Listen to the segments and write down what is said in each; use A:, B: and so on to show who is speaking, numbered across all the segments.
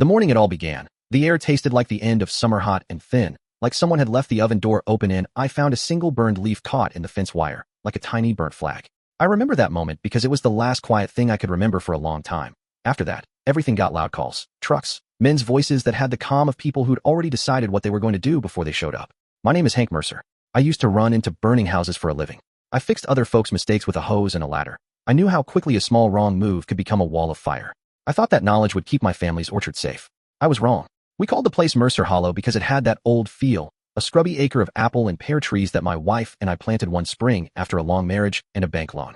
A: The morning it all began. The air tasted like the end of summer, hot and thin, like someone had left the oven door open, and I found a single burned leaf caught in the fence wire, like a tiny burnt flag. I remember that moment because it was the last quiet thing I could remember for a long time. After that, everything got loud: calls, trucks, men's voices that had the calm of people who'd already decided what they were going to do before they showed up. My name is Hank Mercer. I used to run into burning houses for a living. I fixed other folks' mistakes with a hose and a ladder. I knew how quickly a small wrong move could become a wall of fire. I thought that knowledge would keep my family's orchard safe. I was wrong. We called the place Mercer Hollow because it had that old feel, a scrubby acre of apple and pear trees that my wife and I planted one spring after a long marriage and a bank loan.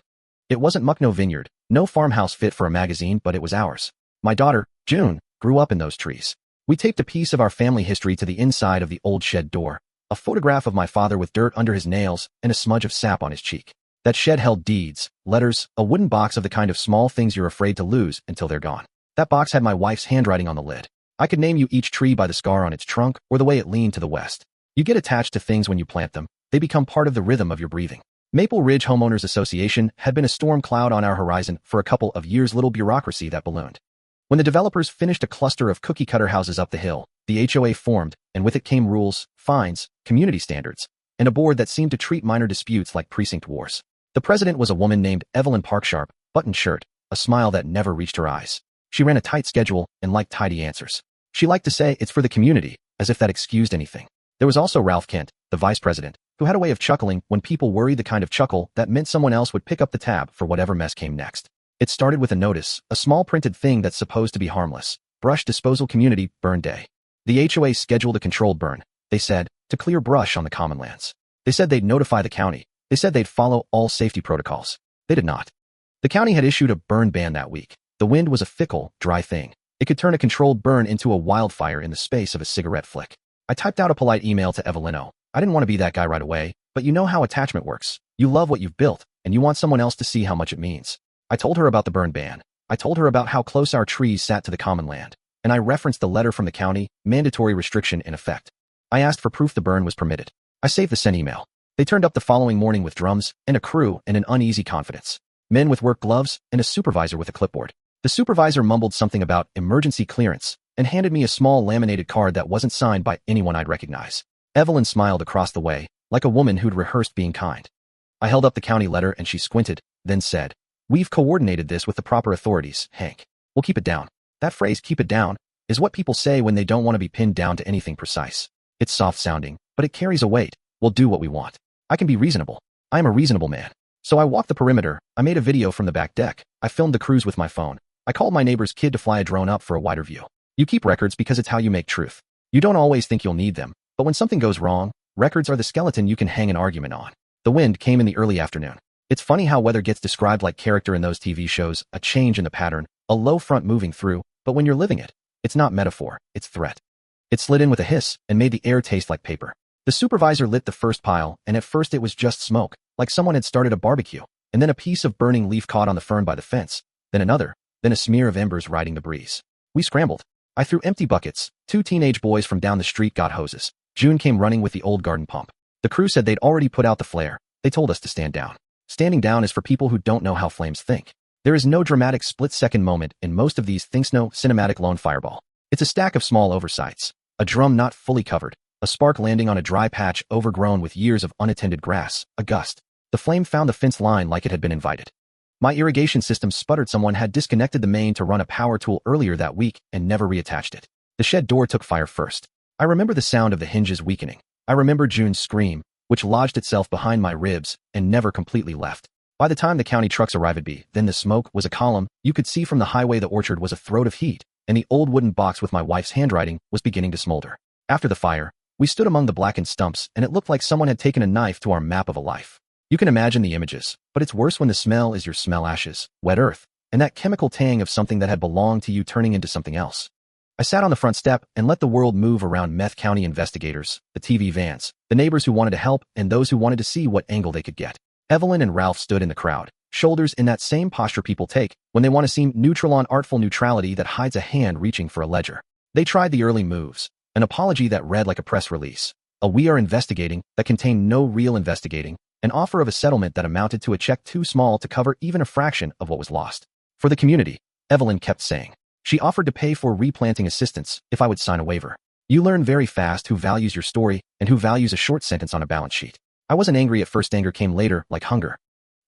A: It wasn't muck, no vineyard, no farmhouse fit for a magazine, but it was ours. My daughter, June, grew up in those trees. We taped a piece of our family history to the inside of the old shed door, a photograph of my father with dirt under his nails and a smudge of sap on his cheek. That shed held deeds, letters, a wooden box of the kind of small things you're afraid to lose until they're gone. That box had my wife's handwriting on the lid. I could name you each tree by the scar on its trunk or the way it leaned to the west. You get attached to things when you plant them. They become part of the rhythm of your breathing. Maple Ridge Homeowners Association had been a storm cloud on our horizon for a couple of years, little bureaucracy that ballooned. When the developers finished a cluster of cookie-cutter houses up the hill, the HOA formed, and with it came rules, fines, community standards, and a board that seemed to treat minor disputes like precinct wars. The president was a woman named Evelyn Parksharp, buttoned shirt, a smile that never reached her eyes. She ran a tight schedule and liked tidy answers. She liked to say, "It's for the community," as if that excused anything. There was also Ralph Kent, the vice president, who had a way of chuckling when people worried, the kind of chuckle that meant someone else would pick up the tab for whatever mess came next. It started with a notice, a small printed thing that's supposed to be harmless. Brush disposal community burn day. The HOA scheduled a controlled burn, they said, to clear brush on the common lands. They said they'd notify the county. They said they'd follow all safety protocols. They did not. The county had issued a burn ban that week. The wind was a fickle, dry thing. It could turn a controlled burn into a wildfire in the space of a cigarette flick. I typed out a polite email to Evelyn. I didn't want to be that guy right away, but you know how attachment works. You love what you've built, and you want someone else to see how much it means. I told her about the burn ban. I told her about how close our trees sat to the common land, and I referenced the letter from the county, mandatory restriction in effect. I asked for proof the burn was permitted. I saved the sent email. They turned up the following morning with drums and a crew and an uneasy confidence. Men with work gloves and a supervisor with a clipboard. The supervisor mumbled something about emergency clearance and handed me a small laminated card that wasn't signed by anyone I'd recognize. Evelyn smiled across the way, like a woman who'd rehearsed being kind. I held up the county letter and she squinted, then said, "We've coordinated this with the proper authorities, Hank. We'll keep it down." That phrase, "keep it down," is what people say when they don't want to be pinned down to anything precise. It's soft sounding, but it carries a weight. We'll do what we want. I can be reasonable. I am a reasonable man. So I walked the perimeter. I made a video from the back deck. I filmed the cruise with my phone. I called my neighbor's kid to fly a drone up for a wider view. You keep records because it's how you make truth. You don't always think you'll need them, but when something goes wrong, records are the skeleton you can hang an argument on. The wind came in the early afternoon. It's funny how weather gets described like character in those TV shows, a change in the pattern, a low front moving through, but when you're living it, it's not metaphor, it's threat. It slid in with a hiss and made the air taste like paper. The supervisor lit the first pile, and at first it was just smoke, like someone had started a barbecue, and then a piece of burning leaf caught on the fern by the fence, then another, then a smear of embers riding the breeze. We scrambled. I threw empty buckets. 2 teenage boys from down the street got hoses. June came running with the old garden pump. The crew said they'd already put out the flare. They told us to stand down. Standing down is for people who don't know how flames think. There is no dramatic split-second moment in most of these things, no cinematic lone fireball. It's a stack of small oversights. A drum not fully covered. A spark landing on a dry patch overgrown with years of unattended grass. A gust. The flame found the fence line like it had been invited. My irrigation system sputtered. Someone had disconnected the main to run a power tool earlier that week and never reattached it. The shed door took fire first. I remember the sound of the hinges weakening. I remember June's scream, which lodged itself behind my ribs and never completely left. By the time the county trucks arrived, then the smoke was a column. You could see from the highway the orchard was a throat of heat, and the old wooden box with my wife's handwriting was beginning to smolder. After the fire, we stood among the blackened stumps, and it looked like someone had taken a knife to our map of a life. You can imagine the images, but it's worse when the smell is your smell: ashes, wet earth, and that chemical tang of something that had belonged to you turning into something else. I sat on the front step and let the world move around. Meth County investigators, the TV vans, the neighbors who wanted to help, and those who wanted to see what angle they could get. Evelyn and Ralph stood in the crowd, shoulders in that same posture people take when they want to seem neutral, on artful neutrality that hides a hand reaching for a ledger. They tried the early moves, an apology that read like a press release, a "we are investigating" that contained no real investigating, an offer of a settlement that amounted to a check too small to cover even a fraction of what was lost. For the community, Evelyn kept saying. She offered to pay for replanting assistance if I would sign a waiver. You learn very fast who values your story and who values a short sentence on a balance sheet. I wasn't angry at first. Anger came later, like hunger.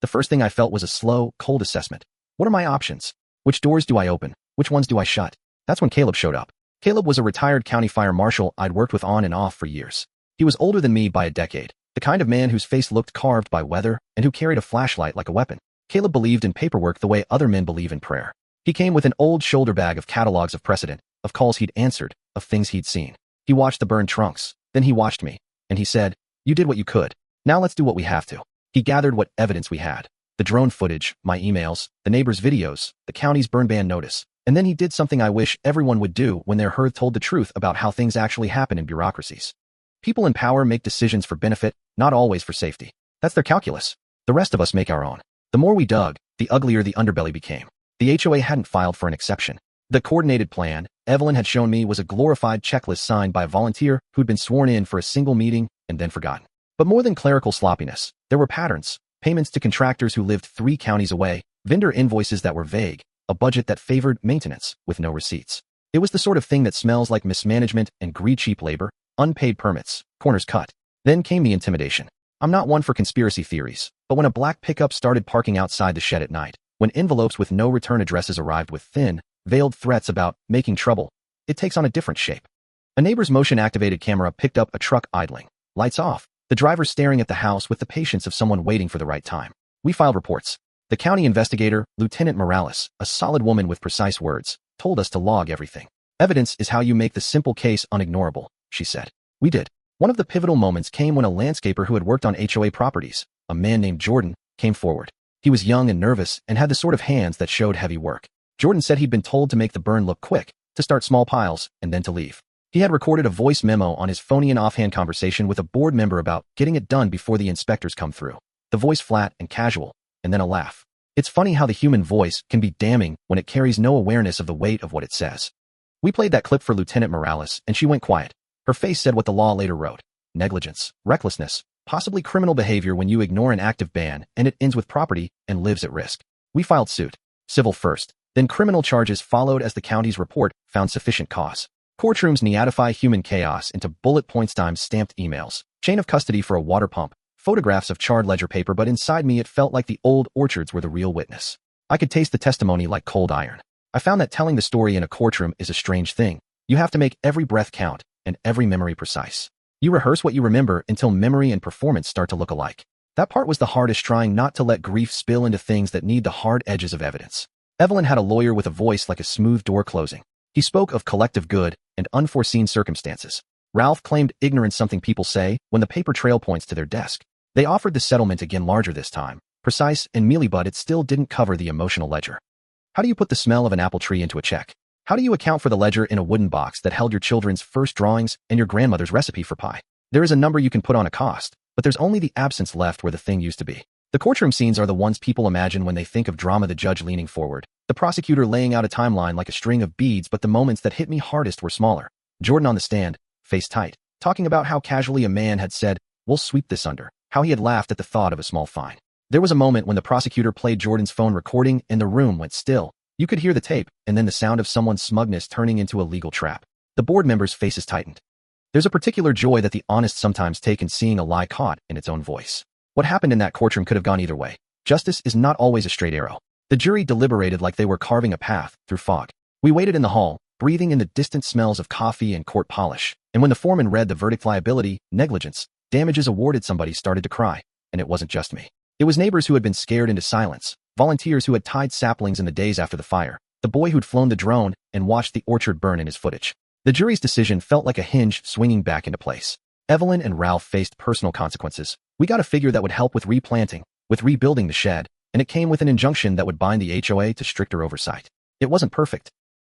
A: The first thing I felt was a slow, cold assessment. What are my options? Which doors do I open? Which ones do I shut? That's when Caleb showed up. Caleb was a retired county fire marshal I'd worked with on and off for years. He was older than me by a decade, the kind of man whose face looked carved by weather and who carried a flashlight like a weapon. Caleb believed in paperwork the way other men believe in prayer. He came with an old shoulder bag of catalogs of precedent, of calls he'd answered, of things he'd seen. He watched the burned trunks, then he watched me, and he said, "You did what you could. Now let's do what we have to." He gathered what evidence we had. The drone footage, my emails, the neighbors' videos, the county's burn ban notice. And then he did something I wish everyone would do when they're heard told the truth about how things actually happen in bureaucracies. People in power make decisions for benefit, not always for safety. That's their calculus. The rest of us make our own. The more we dug, the uglier the underbelly became. The HOA hadn't filed for an exception. The coordinated plan Evelyn had shown me was a glorified checklist signed by a volunteer who'd been sworn in for a single meeting and then forgotten. But more than clerical sloppiness, there were patterns, payments to contractors who lived 3 counties away, vendor invoices that were vague, a budget that favored maintenance with no receipts. It was the sort of thing that smells like mismanagement and greed. Cheap labor, unpaid permits, corners cut. Then came the intimidation. I'm not one for conspiracy theories, but when a black pickup started parking outside the shed at night, when envelopes with no return addresses arrived with thin, veiled threats about making trouble, it takes on a different shape. A neighbor's motion-activated camera picked up a truck idling, lights off, the driver staring at the house with the patience of someone waiting for the right time. We filed reports. The county investigator, Lieutenant Morales, a solid woman with precise words, told us to log everything. Evidence is how you make the simple case unignorable, she said. We did. One of the pivotal moments came when a landscaper who had worked on HOA properties, a man named Jordan, came forward. He was young and nervous and had the sort of hands that showed heavy work. Jordan said he'd been told to make the burn look quick, to start small piles, and then to leave. He had recorded a voice memo on his phony and offhand conversation with a board member about getting it done before the inspectors come through. The voice flat and casual, and then a laugh. It's funny how the human voice can be damning when it carries no awareness of the weight of what it says. We played that clip for Lieutenant Morales, and she went quiet. Her face said what the law later wrote. Negligence, recklessness, possibly criminal behavior when you ignore an active ban and it ends with property and lives at risk. We filed suit. Civil first, then criminal charges followed as the county's report found sufficient cause. Courtrooms neatify human chaos into bullet points times stamped emails, chain of custody for a water pump, photographs of charred ledger paper, but inside me it felt like the old orchards were the real witness. I could taste the testimony like cold iron. I found that telling the story in a courtroom is a strange thing. You have to make every breath count and every memory precise. You rehearse what you remember until memory and performance start to look alike. That part was the hardest, trying not to let grief spill into things that need the hard edges of evidence. Evelyn had a lawyer with a voice like a smooth door closing. He spoke of collective good and unforeseen circumstances. Ralph claimed ignorance, something people say when the paper trail points to their desk. They offered the settlement again, larger this time, precise and mealy, but it still didn't cover the emotional ledger. How do you put the smell of an apple tree into a check? How do you account for the ledger in a wooden box that held your children's first drawings and your grandmother's recipe for pie? There is a number you can put on a cost, but there's only the absence left where the thing used to be. The courtroom scenes are the ones people imagine when they think of drama, the judge leaning forward, the prosecutor laying out a timeline like a string of beads, but the moments that hit me hardest were smaller. Jordan on the stand, face tight, talking about how casually a man had said, "We'll sweep this under," how he had laughed at the thought of a small fine. There was a moment when the prosecutor played Jordan's phone recording and the room went still. You could hear the tape, and then the sound of someone's smugness turning into a legal trap. The board members' faces tightened. There's a particular joy that the honest sometimes take in seeing a lie caught in its own voice. What happened in that courtroom could have gone either way. Justice is not always a straight arrow. The jury deliberated like they were carving a path through fog. We waited in the hall, breathing in the distant smells of coffee and court polish, and when the foreman read the verdict, liability, negligence, damages awarded, somebody started to cry, and it wasn't just me. It was neighbors who had been scared into silence, volunteers who had tied saplings in the days after the fire, the boy who'd flown the drone and watched the orchard burn in his footage. The jury's decision felt like a hinge swinging back into place. Evelyn and Ralph faced personal consequences. We got a figure that would help with replanting, with rebuilding the shed, and it came with an injunction that would bind the HOA to stricter oversight. It wasn't perfect.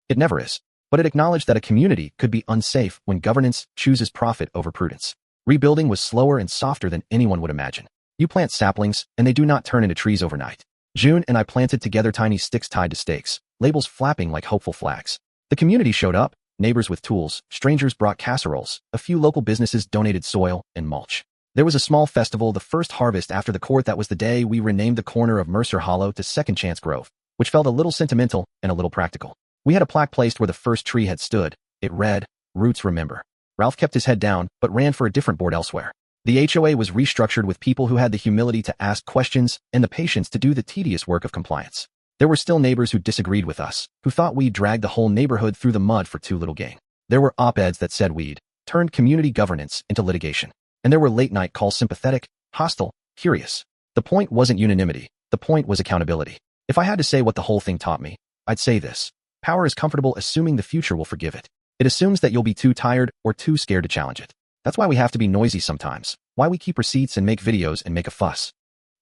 A: It never is. But it acknowledged that a community could be unsafe when governance chooses profit over prudence. Rebuilding was slower and softer than anyone would imagine. You plant saplings, and they do not turn into trees overnight. June and I planted together tiny sticks tied to stakes, labels flapping like hopeful flags. The community showed up, neighbors with tools, strangers brought casseroles, a few local businesses donated soil and mulch. There was a small festival, the first harvest after the court. That was the day we renamed the corner of Mercer Hollow to Second Chance Grove, which felt a little sentimental and a little practical. We had a plaque placed where the first tree had stood. It read, "Roots Remember." Ralph kept his head down, but ran for a different board elsewhere. The HOA was restructured with people who had the humility to ask questions and the patience to do the tedious work of compliance. There were still neighbors who disagreed with us, who thought we'd dragged the whole neighborhood through the mud for too little gain. There were op-eds that said we'd turned community governance into litigation. And there were late-night calls sympathetic, hostile, curious. The point wasn't unanimity. The point was accountability. If I had to say what the whole thing taught me, I'd say this. Power is comfortable assuming the future will forgive it. It assumes that you'll be too tired or too scared to challenge it. That's why we have to be noisy sometimes, why we keep receipts and make videos and make a fuss.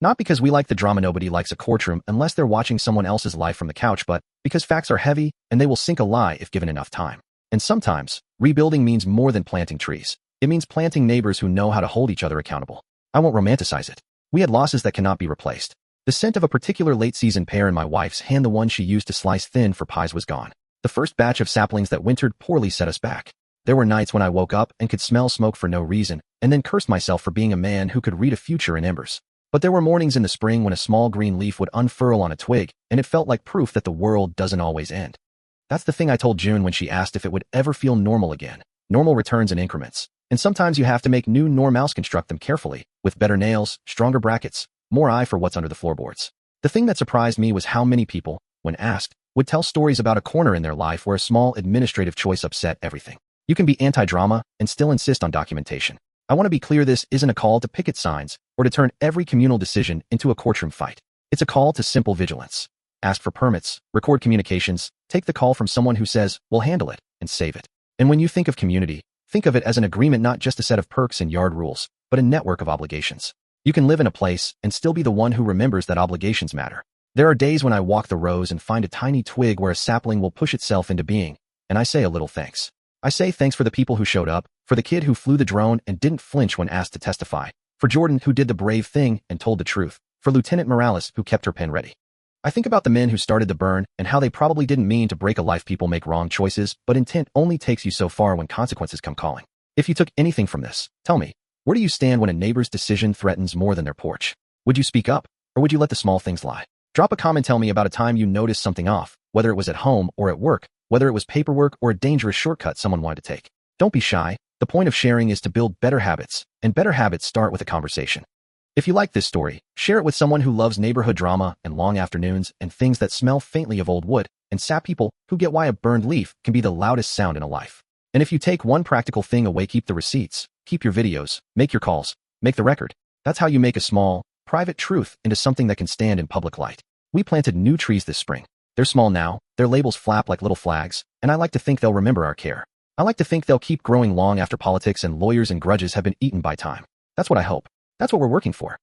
A: Not because we like the drama. Nobody likes a courtroom unless they're watching someone else's life from the couch, but because facts are heavy and they will sink a lie if given enough time. And sometimes, rebuilding means more than planting trees. It means planting neighbors who know how to hold each other accountable. I won't romanticize it. We had losses that cannot be replaced. The scent of a particular late-season pear in my wife's hand, the one she used to slice thin for pies, was gone. The first batch of saplings that wintered poorly set us back. There were nights when I woke up and could smell smoke for no reason, and then cursed myself for being a man who could read a future in embers. But there were mornings in the spring when a small green leaf would unfurl on a twig, and it felt like proof that the world doesn't always end. That's the thing I told June when she asked if it would ever feel normal again. Normal returns in increments. And sometimes you have to make new normals, construct them carefully, with better nails, stronger brackets, more eye for what's under the floorboards. The thing that surprised me was how many people, when asked, would tell stories about a corner in their life where a small administrative choice upset everything. You can be anti-drama and still insist on documentation. I want to be clear, this isn't a call to picket signs or to turn every communal decision into a courtroom fight. It's a call to simple vigilance. Ask for permits, record communications, take the call from someone who says, "We'll handle it," and save it. And when you think of community, think of it as an agreement, not just a set of perks and yard rules, but a network of obligations. You can live in a place and still be the one who remembers that obligations matter. There are days when I walk the rows and find a tiny twig where a sapling will push itself into being, and I say a little thanks. I say thanks for the people who showed up, for the kid who flew the drone and didn't flinch when asked to testify, for Jordan who did the brave thing and told the truth, for Lieutenant Morales who kept her pen ready. I think about the men who started the burn and how they probably didn't mean to break a life. People make wrong choices, but intent only takes you so far when consequences come calling. If you took anything from this, tell me, where do you stand when a neighbor's decision threatens more than their porch? Would you speak up, or would you let the small things lie? Drop a comment, tell me about a time you noticed something off, whether it was at home or at work, whether it was paperwork or a dangerous shortcut someone wanted to take. Don't be shy. The point of sharing is to build better habits, and better habits start with a conversation. If you like this story, share it with someone who loves neighborhood drama and long afternoons and things that smell faintly of old wood, and sap people who get why a burned leaf can be the loudest sound in a life. And if you take one practical thing away, keep the receipts, keep your videos, make your calls, make the record. That's how you make a small, private truth into something that can stand in public light. We planted new trees this spring. They're small now, their labels flap like little flags, and I like to think they'll remember our care. I like to think they'll keep growing long after politics and lawyers and grudges have been eaten by time. That's what I hope. That's what we're working for.